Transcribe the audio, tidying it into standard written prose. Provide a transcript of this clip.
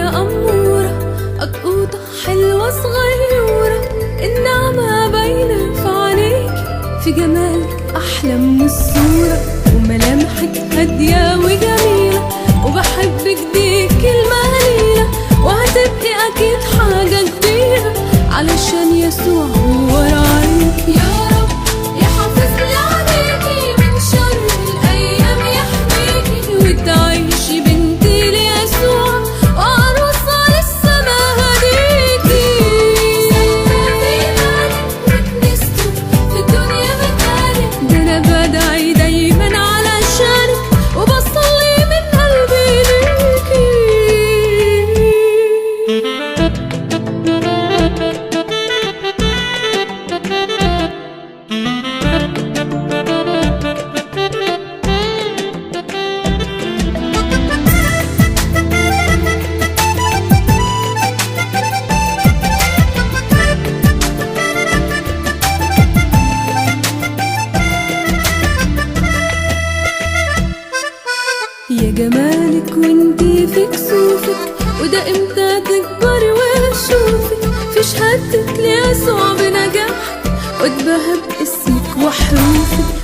يا أمورة، قطوطة حلوة صغيرة، النعمة باينة في عينيك، في جمالك أحلى من الصورة، وملامحك هادية وجميلة، وبحبك دي كلمة قليلة، وهتبقي أكيد حاجة كبيرة علشان يسوع هو راعيك. يا رب يحافظ لي عليكي من شر الأيام، يحميكي وتعيشي بنتي ليسوع، وعروسة للسما هديكي. ساكنة في بالك وكنيسته في الدنيا مكانك، ده أنا بدعي دايما علشانك، وبصلي من قلبي ليكي. يا جمالك وانتي في كسوفك، وده امتى تكبري واشوفك في شهادتك ليسوع بنجاحك، واتبهى باسمك وحروفك،